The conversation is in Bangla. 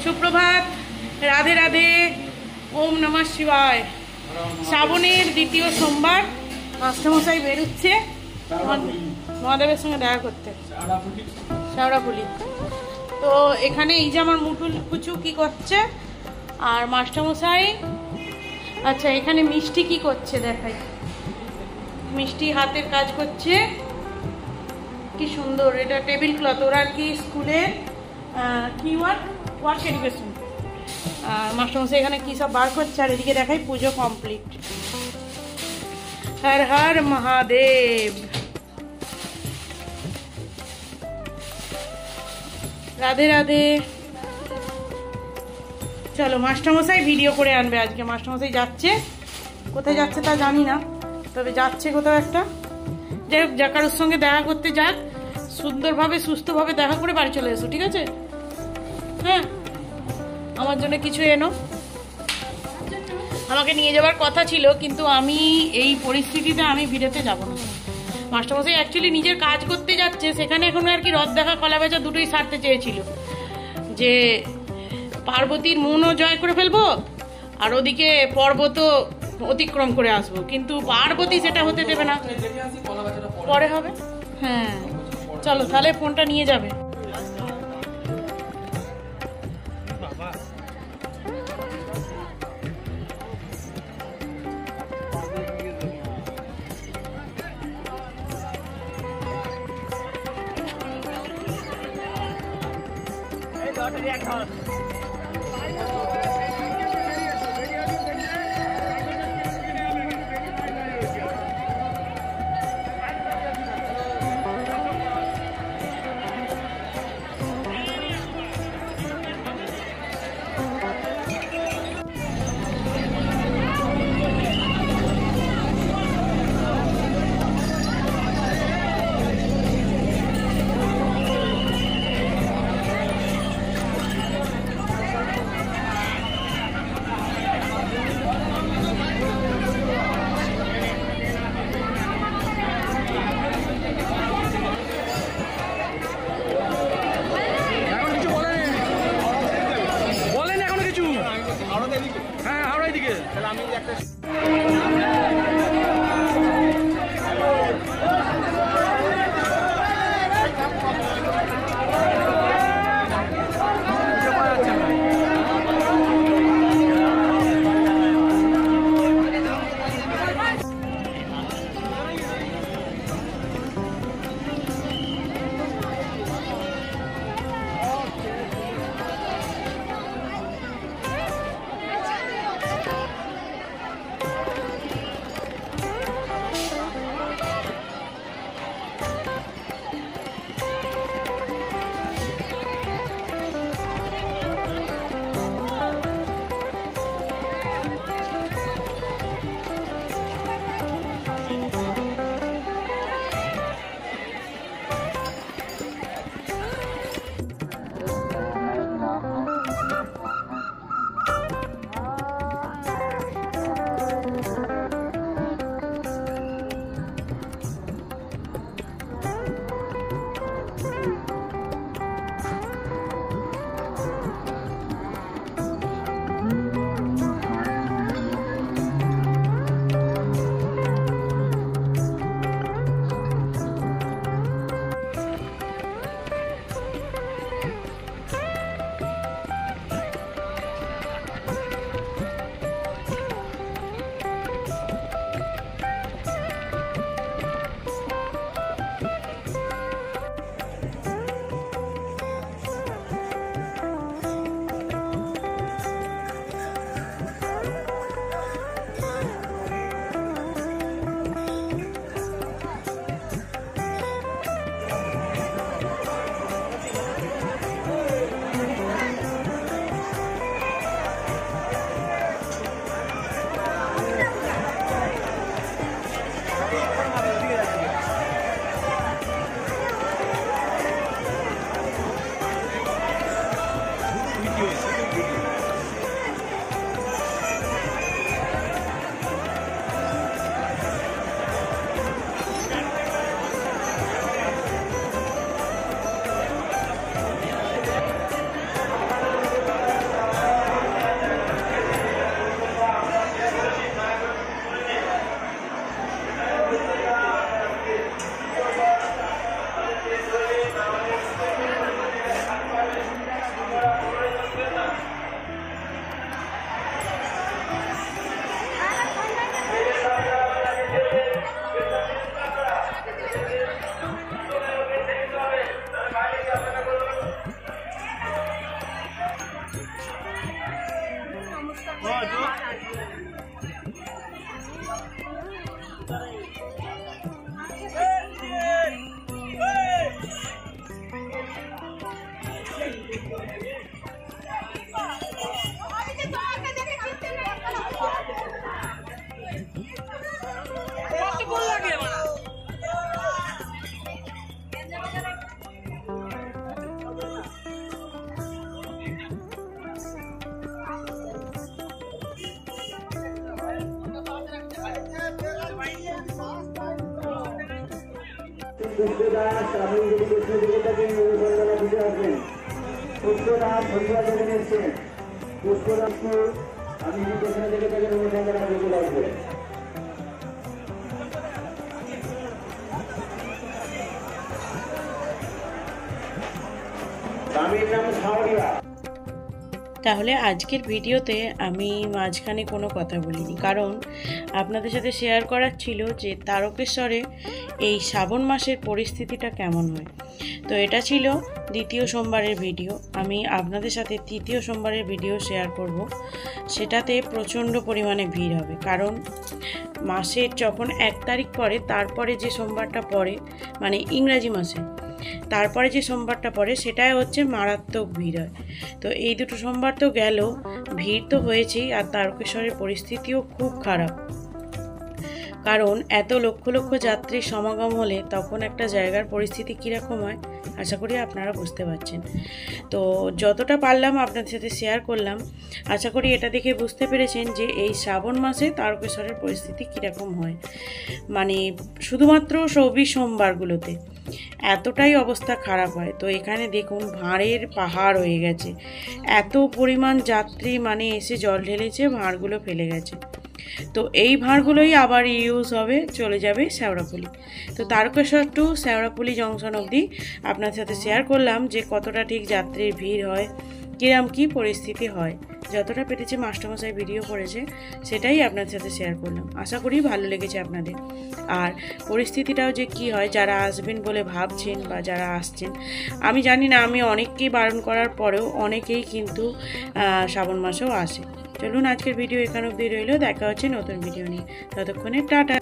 সুপ্রভাত, রাধে রাধে, ওম নমঃ শিবায়। শ্রাবণের দ্বিতীয় সোমবার, মাস্টারমশাই বেরোচ্ছে মহাদেবের সঙ্গে দেখা করতে শেওড়াফুলি। তো এখানে এই যে আমার মুটুল কুচু কি করছে, আর মাস্টারমশাই আচ্ছা এখানে মিষ্টি কি করছে দেখাই। মিষ্টি হাতের কাজ করছে, কি সুন্দর। এটা টেবিল ক্লথ, ওরা আর কি স্কুলের কি ওয়ার্ক এডুকেশন। আর মাস্টারমশাই এখানে কী সব বার করছে, আর এদিকে দেখাই পুজো কমপ্লিট। হর হর মহাদেব, রাধে রাধে। চলো, মাস্টারমশাই ভিডিও করে আনবে আজকে। মাস্টারমশাই যাচ্ছে, কোথায় যাচ্ছে তা জানি না, তবে যাচ্ছে কোথাও একটা। যাই হোক, যা কারোর সঙ্গে দেখা করতে যাক, সুন্দরভাবে সুস্থভাবে দেখা করে বাড়ি চলে এসো, ঠিক আছে? হ্যাঁ, আমার জন্য কিছু এনো। আমাকে নিয়ে যাওয়ার কথা ছিল, কিন্তু আমি এই পরিস্থিতিতে আমি ভিড়েতে যাব না। মাস্টারমশাই অ্যাকচুয়ালি নিজের কাজ করতে যাচ্ছে, সেখানে এখন আর কি রথ দেখা কলা বেচা দুটোই সারতে চেয়েছিল, যে পার্বতীর মনও জয় করে ফেলবো আর ওদিকে পর্বতও অতিক্রম করে আসবো, কিন্তু পার্বতী সেটা হতে দেবে না, পরে হবে। হ্যাঁ চলো তাহলে, ফোনটা নিয়ে যাবে। পুষ্পদাস আপনি যদি কৃষ্ণ দিকে থাকেন অনুসন্ধানে বুঝে আসবেন। পুষ্পদাস সন্ধ্যা থেকে এসছেন। পুষ্পদাসকে আপনি যদি কৃষ্ণ দিকে থাকেন অনুসন্ধানে বুঝে আসবেন। স্বামীর নাম সাওরিয়া। তাহলে আজকের ভিডিওতে আমি মাঝখানে কোনো কথা বলিনি, কারণ আপনাদের সাথে শেয়ার করার ছিল যে তারকেশ্বরে এই শ্রাবণ মাসের পরিস্থিতিটা কেমন হয়। তো এটা ছিল দ্বিতীয় সোমবারের ভিডিও। আমি আপনাদের সাথে তৃতীয় সোমবারের ভিডিও শেয়ার করব। সেটাতে প্রচণ্ড পরিমাণে ভিড় হবে, কারণ মাসের যখন 1 তারিখ পড়ে তারপরে যে সোমবারটা পড়ে, মানে ইংরাজি মাসে তারপরে যে সোমবারটা পড়ে সেটাই হচ্ছে মারাত্মক ভিড় হয়। তো এই দুটো সোমবার তো গেল, ভিড় তো হয়েছেই, আর তারকেশ্বরের পরিস্থিতিও খুব খারাপ। কারণ এত লক্ষ লক্ষ যাত্রীর সমাগম হলে তখন একটা জায়গার পরিস্থিতি কীরকম হয় আশা করি আপনারা বুঝতে পারছেন। তো যতটা পারলাম আপনাদের সাথে শেয়ার করলাম। আশা করি এটা দেখে বুঝতে পেরেছেন যে এই শ্রাবণ মাসে তারকেশ্বরের পরিস্থিতি কীরকম হয়, মানে শুধুমাত্র 24 সোমবারগুলোতে এতটাই অবস্থা খারাপ হয়। তো এখানে দেখুন ভাঁড়ের পাহাড় হয়ে গেছে, এত পরিমাণ যাত্রী মানে এসে জল ঢেলেছে, ভাঁড়গুলো ফেলে গেছে। তো এই ভাঁড়গুলোই আবার ইউজ হবে, চলে যাবে শ্যাওড়াফুলি। তো তারকেশ্বর টু শ্যাওড়াফুলি জংশন অবধি আপনার সাথে শেয়ার করলাম যে কতটা ঠিক যাত্রীর ভিড় হয়, কিরম কী পরিস্থিতি হয়। যতটা পেরেছে মাস্টারমশাই ভিডিও করেছে সেটাই আপনার সাথে শেয়ার করলাম। আশা করি ভালো লেগেছে আপনাদের। আর পরিস্থিতিটাও যে কি হয়, যারা আসবেন বলে ভাবছেন বা যারা আসছেন, আমি জানি না, আমি অনেককেই বারণ করার পরেও অনেকেই কিন্তু শ্রাবণ মাসেও আসে। চলুন আজকের ভিডিও এখানে অবধি রইল, দেখা হচ্ছে নতুন ভিডিও নিয়ে। ততক্ষণে টাটা।